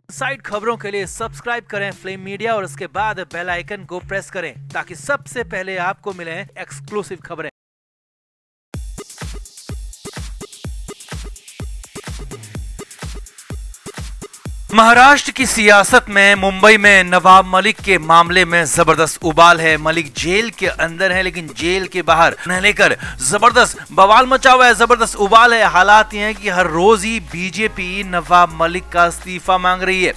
Side खबरों के लिए सब्सक्राइब करें फ्लेम मीडिया और उसके बाद बेल आइकन को प्रेस करें ताकि सबसे पहले आपको मिले एक्सक्लूसिव खबरें। महाराष्ट्र की सियासत में मुंबई में नवाब मलिक के मामले में जबरदस्त उबाल है। मलिक जेल के अंदर है लेकिन जेल के बाहर उन्हें लेकर जबरदस्त बवाल मचा हुआ है, जबरदस्त उबाल है। हालात ये हैं कि हर रोज ही बीजेपी नवाब मलिक का इस्तीफा मांग रही है।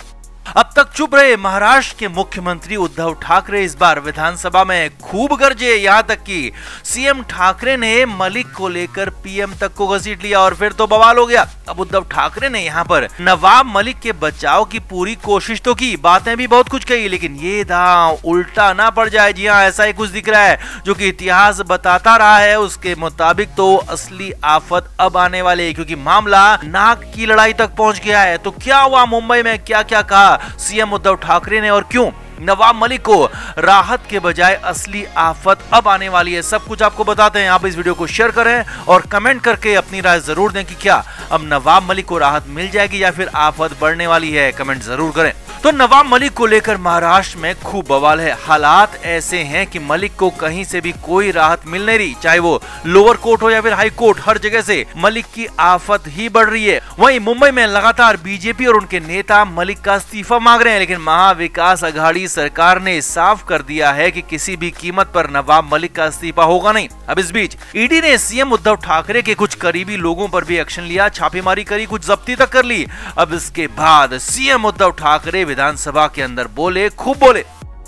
अब तक चुप रहे महाराष्ट्र के मुख्यमंत्री उद्धव ठाकरे इस बार विधानसभा में खूब गरजे, यहां तक कि सीएम ठाकरे ने मलिक को लेकर पीएम तक को घसीट लिया और फिर तो बवाल हो गया। अब उद्धव ठाकरे ने यहां पर नवाब मलिक के बचाव की पूरी कोशिश तो की, बातें भी बहुत कुछ कही, लेकिन ये दांव उल्टा ना पड़ जाए। जी हाँ, ऐसा ही कुछ दिख रहा है जो कि इतिहास बताता रहा है। उसके मुताबिक तो असली आफत अब आने वाली है, क्योंकि मामला नाक की लड़ाई तक पहुंच गया है। तो क्या हुआ मुंबई में, क्या क्या कहा सीएम उद्धव ठाकरे ने और क्यों नवाब मलिक को राहत के बजाय असली आफत अब आने वाली है, सब कुछ आपको बताते हैं। आप इस वीडियो को शेयर करें और कमेंट करके अपनी राय जरूर दें कि क्या अब नवाब मलिक को राहत मिल जाएगी या फिर आफत बढ़ने वाली है, कमेंट जरूर करें। तो नवाब मलिक को लेकर महाराष्ट्र में खूब बवाल है। हालात ऐसे हैं कि मलिक को कहीं से भी कोई राहत मिल नहीं रही, चाहे वो लोअर कोर्ट हो या फिर हाई कोर्ट, हर जगह से मलिक की आफत ही बढ़ रही है। वहीं मुंबई में लगातार बीजेपी और उनके नेता मलिक का इस्तीफा मांग रहे हैं, लेकिन महाविकास अघाड़ी सरकार ने साफ कर दिया है कि किसी भी कीमत पर नवाब मलिक का इस्तीफा होगा नहीं। अब इस बीच ईडी ने सीएम उद्धव ठाकरे के कुछ करीबी लोगों पर भी एक्शन लिया, छापेमारी करी, कुछ जब्ती तक कर ली। अब इसके बाद सीएम उद्धव ठाकरे विधानसभा के अंदर बोले, खूब बोले।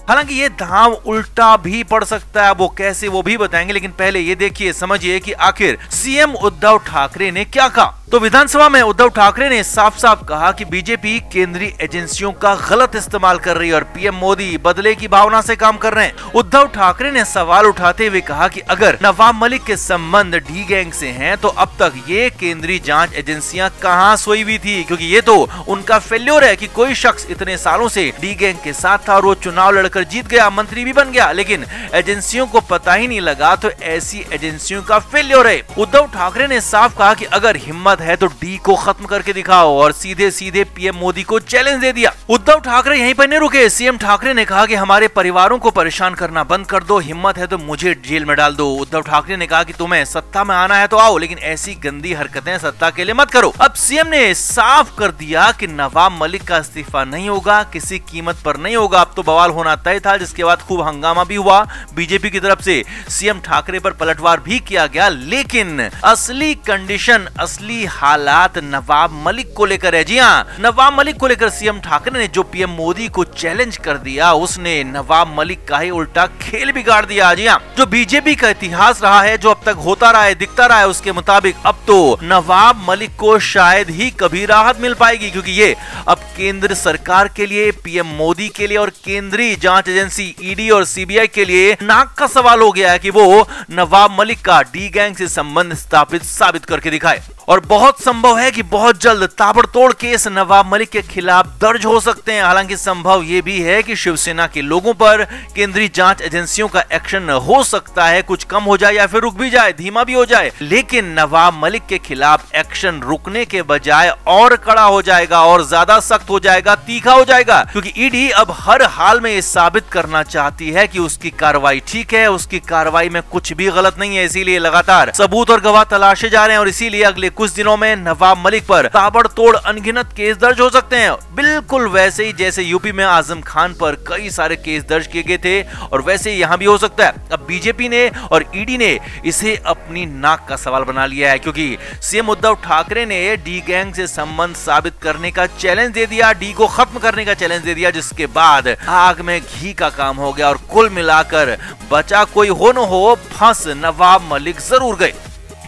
हालांकि ये दांव उल्टा भी पड़ सकता है, वो कैसे वो भी बताएंगे, लेकिन पहले ये देखिए, समझिए कि आखिर सीएम उद्धव ठाकरे ने क्या कहा। तो विधानसभा में उद्धव ठाकरे ने साफ साफ कहा कि बीजेपी केंद्रीय एजेंसियों का गलत इस्तेमाल कर रही है और पीएम मोदी बदले की भावना से काम कर रहे हैं। उद्धव ठाकरे ने सवाल उठाते हुए कहा कि अगर नवाब मलिक के संबंध डी गैंग से हैं तो अब तक ये केंद्रीय जांच एजेंसियां कहां सोई हुई थी, क्योंकि ये तो उनका फेल्योर है कि कोई शख्स इतने सालों से डी गैंग के साथ था और वो चुनाव लड़कर जीत गया, मंत्री भी बन गया, लेकिन एजेंसियों को पता ही नहीं लगा, तो ऐसी एजेंसियों का फेल्योर है। उद्धव ठाकरे ने साफ कहा कि अगर हिम्मत है तो डी को खत्म करके दिखाओ और सीधे सीधे पीएम मोदी को चैलेंज दे दिया। उद्धव ठाकरे यहीं पर नहीं रुके, सीएम ठाकरे ने कहा कि हमारे परिवारों को परेशान करना बंद कर दो, हिम्मत है तो मुझे जेल में डाल दो। उद्धव ठाकरे ने कहा कि तुम्हें सत्ता में आना है तो आओ, लेकिन ऐसी गंदी हरकतें सत्ता के लिए मत करो। अब सीएम ने साफ कर दिया कि नवाब मलिक का इस्तीफा नहीं होगा, किसी कीमत पर नहीं होगा। अब तो बवाल होना तय था, जिसके बाद खूब हंगामा भी हुआ, बीजेपी की तरफ से सीएम ठाकरे पर पलटवार भी किया गया, लेकिन असली कंडीशन, असली हालात नवाब मलिक को लेकर है। जी हाँ, नवाब मलिक को लेकर सीएम ठाकरे ने जो पीएम मोदी को चैलेंज कर दिया, उसने नवाब मलिक का ही उल्टा खेल बिगाड़ दिया। जी हाँ, जो बीजेपी का इतिहास रहा है, जो अब तक होता रहा है, दिखता रहा है, उसके मुताबिक अब तो नवाब मलिक को शायद ही कभी राहत मिल पाएगी, क्योंकि ये अब केंद्र सरकार के लिए, पीएम मोदी के लिए और केंद्रीय जांच एजेंसी ईडी और सीबीआई के लिए नाक का सवाल हो गया है कि वो नवाब मलिक का डी गैंग से संबंध स्थापित साबित करके दिखाए। और बहुत संभव है कि बहुत जल्द ताबड़तोड़ केस नवाब मलिक के खिलाफ दर्ज हो सकते हैं। हालांकि संभव यह भी है कि शिवसेना के लोगों पर केंद्रीय जांच एजेंसियों का एक्शन हो सकता है, कुछ कम हो जाए या फिर रुक भी जाए, धीमा भी हो जाए, लेकिन नवाब मलिक के खिलाफ एक्शन रुकने के बजाय और कड़ा हो जाएगा और ज्यादा सख्त हो जाएगा, तीखा हो जाएगा, क्योंकि ईडी अब हर हाल में ये साबित करना चाहती है कि उसकी कार्रवाई ठीक है, उसकी कार्रवाई में कुछ भी गलत नहीं है। इसीलिए लगातार सबूत और गवाह तलाशे जा रहे हैं और इसीलिए अगले कुछ दिनों में नवाब मलिक पर ताबड़तोड़ अनगिनत केस दर्ज हो सकते हैं, बिल्कुल वैसे ही जैसे यूपी में आजम खान पर कई सारे केस दर्ज किए गए थे, और वैसे ही यहां भी हो सकता है। अब बीजेपी ने और ईडी ने इसे अपनी नाक का सवाल बना लिया है, क्योंकि सीएम उद्धव ठाकरे ने डी गैंग से संबंध साबित करने का चैलेंज दे दिया, डी को खत्म करने का चैलेंज दे दिया, जिसके बाद आग में घी का काम हो गया और कुल मिलाकर बचा कोई हो न हो, फंस नवाब मलिक जरूर गए।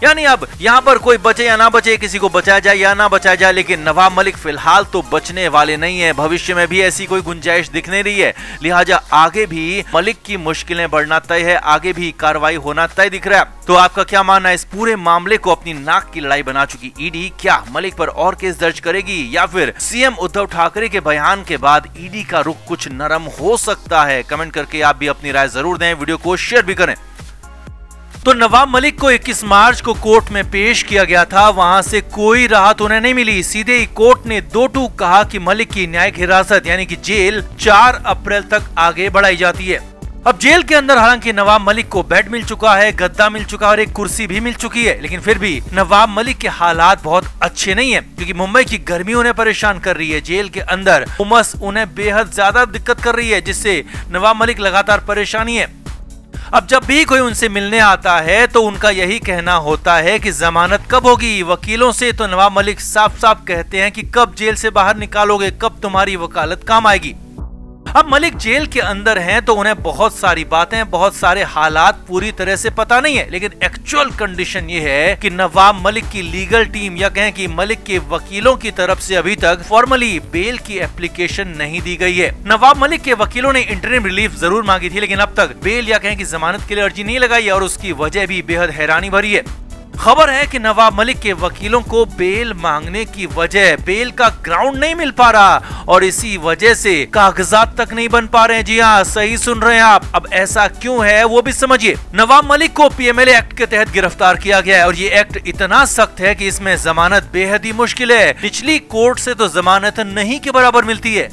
यानी अब यहाँ पर कोई बचे या ना बचे, किसी को बचाया जाए या ना बचाया जाए, लेकिन नवाब मलिक फिलहाल तो बचने वाले नहीं है, भविष्य में भी ऐसी कोई गुंजाइश दिख नहीं रही है, लिहाजा आगे भी मलिक की मुश्किलें बढ़ना तय है, आगे भी कार्रवाई होना तय दिख रहा है। तो आपका क्या मानना है, इस पूरे मामले को अपनी नाक की लड़ाई बना चुकी ईडी क्या मलिक पर और केस दर्ज करेगी, या फिर सीएम उद्धव ठाकरे के बयान के बाद ईडी का रुख कुछ नरम हो सकता है? कमेंट करके आप भी अपनी राय जरूर दें, वीडियो को शेयर भी करें। तो नवाब मलिक को 21 मार्च को कोर्ट में पेश किया गया था। वहां से कोई राहत उन्हें नहीं मिली। सीधे ही कोर्ट ने 2 टूक कहा कि मलिक की न्यायिक हिरासत यानी कि जेल 4 अप्रैल तक आगे बढ़ाई जाती है। अब जेल के अंदर हालांकि नवाब मलिक को बेड मिल चुका है, गद्दा मिल चुका है और एक कुर्सी भी मिल चुकी है, लेकिन फिर भी नवाब मलिक के हालात बहुत अच्छे नहीं है, क्योंकि मुंबई की गर्मी उन्हें परेशान कर रही है। जेल के अंदर उमस उन्हें बेहद ज्यादा दिक्कत कर रही है, जिससे नवाब मलिक लगातार परेशानी है। अब जब भी कोई उनसे मिलने आता है तो उनका यही कहना होता है कि जमानत कब होगी। वकीलों से तो नवाब मलिक साफ साफ कहते हैं कि कब जेल से बाहर निकालोगे, कब तुम्हारी वकालत काम आएगी। अब मलिक जेल के अंदर हैं तो उन्हें बहुत सारी बातें, बहुत सारे हालात पूरी तरह से पता नहीं है, लेकिन एक्चुअल कंडीशन ये है कि नवाब मलिक की लीगल टीम या कहें कि मलिक के वकीलों की तरफ से अभी तक फॉर्मली बेल की एप्लीकेशन नहीं दी गई है। नवाब मलिक के वकीलों ने इंटरिम रिलीफ जरूर मांगी थी, लेकिन अब तक बेल या कहें कि जमानत के लिए अर्जी नहीं लगाई है और उसकी वजह भी बेहद हैरानी भरी है। खबर है कि नवाब मलिक के वकीलों को बेल मांगने की वजह बेल का ग्राउंड नहीं मिल पा रहा और इसी वजह से कागजात तक नहीं बन पा रहे हैं। जी हाँ, सही सुन रहे हैं आप। अब ऐसा क्यों है वो भी समझिए। नवाब मलिक को पीएमएलए एक्ट के तहत गिरफ्तार किया गया है और ये एक्ट इतना सख्त है कि इसमें जमानत बेहद ही मुश्किल है। निचली कोर्ट से तो जमानत नहीं के बराबर मिलती है।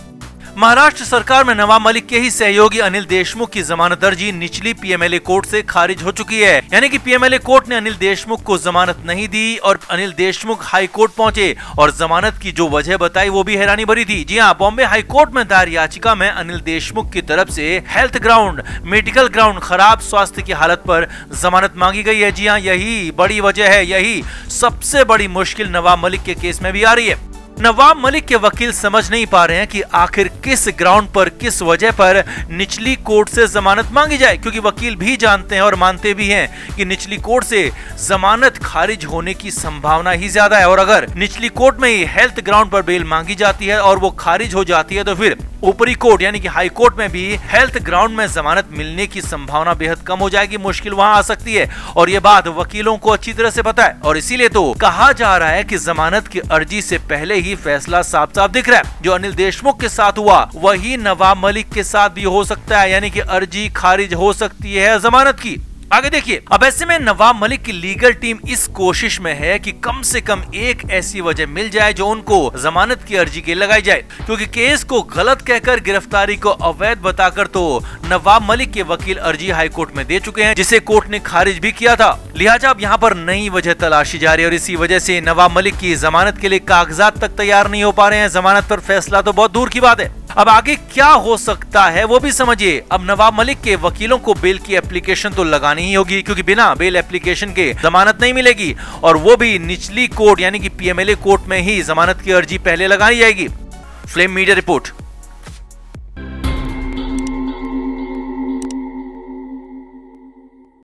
महाराष्ट्र सरकार में नवाब मलिक के ही सहयोगी अनिल देशमुख की जमानत अर्जी निचली पीएमएलए कोर्ट से खारिज हो चुकी है। यानी कि पीएमएलए कोर्ट ने अनिल देशमुख को जमानत नहीं दी और अनिल देशमुख हाई कोर्ट पहुंचे और जमानत की जो वजह बताई वो भी हैरानी भरी थी। जी हाँ, बॉम्बे हाई कोर्ट में दायर याचिका में अनिल देशमुख की तरफ से हेल्थ ग्राउंड, मेडिकल ग्राउंड, खराब स्वास्थ्य की हालत पर जमानत मांगी गई है। जी हाँ, यही बड़ी वजह है, यही सबसे बड़ी मुश्किल नवाब मलिक के केस में भी आ रही है। नवाब मलिक के वकील समझ नहीं पा रहे हैं कि आखिर किस ग्राउंड पर, किस वजह पर निचली कोर्ट से जमानत मांगी जाए, क्योंकि वकील भी जानते हैं और मानते भी हैं कि निचली कोर्ट से जमानत खारिज होने की संभावना ही ज्यादा है। और अगर निचली कोर्ट में ही हेल्थ ग्राउंड पर बेल मांगी जाती है और वो खारिज हो जाती है तो फिर ऊपरी कोर्ट यानी कि हाई कोर्ट में भी हेल्थ ग्राउंड में जमानत मिलने की संभावना बेहद कम हो जाएगी, मुश्किल वहां आ सकती है। और ये बात वकीलों को अच्छी तरह से पता है और इसीलिए तो कहा जा रहा है कि जमानत की अर्जी से पहले ही फैसला साफ साफ दिख रहा है। जो अनिल देशमुख के साथ हुआ वही नवाब मलिक के साथ भी हो सकता है, यानी कि अर्जी खारिज हो सकती है जमानत की। आगे देखिए, अब ऐसे में नवाब मलिक की लीगल टीम इस कोशिश में है कि कम से कम एक ऐसी वजह मिल जाए जो उनको जमानत की अर्जी के लगाई जाए, क्योंकि केस को गलत कहकर, गिरफ्तारी को अवैध बताकर तो नवाब मलिक के वकील अर्जी हाईकोर्ट में दे चुके हैं, जिसे कोर्ट ने खारिज भी किया था। लिहाजा अब यहाँ पर नई वजह तलाशी जा रही है और इसी वजह से नवाब मलिक की जमानत के लिए कागजात तक तैयार नहीं हो पा रहे हैं। जमानत पर फैसला तो बहुत दूर की बात है। अब आगे क्या हो सकता है वो भी समझिए। अब नवाब मलिक के वकीलों को बेल की एप्लीकेशन तो लगानी ही होगी, क्योंकि बिना बेल एप्लीकेशन के जमानत नहीं मिलेगी और वो भी निचली कोर्ट यानी कि पीएमएलए कोर्ट में ही जमानत की अर्जी पहले लगाई जाएगी। Flame media report.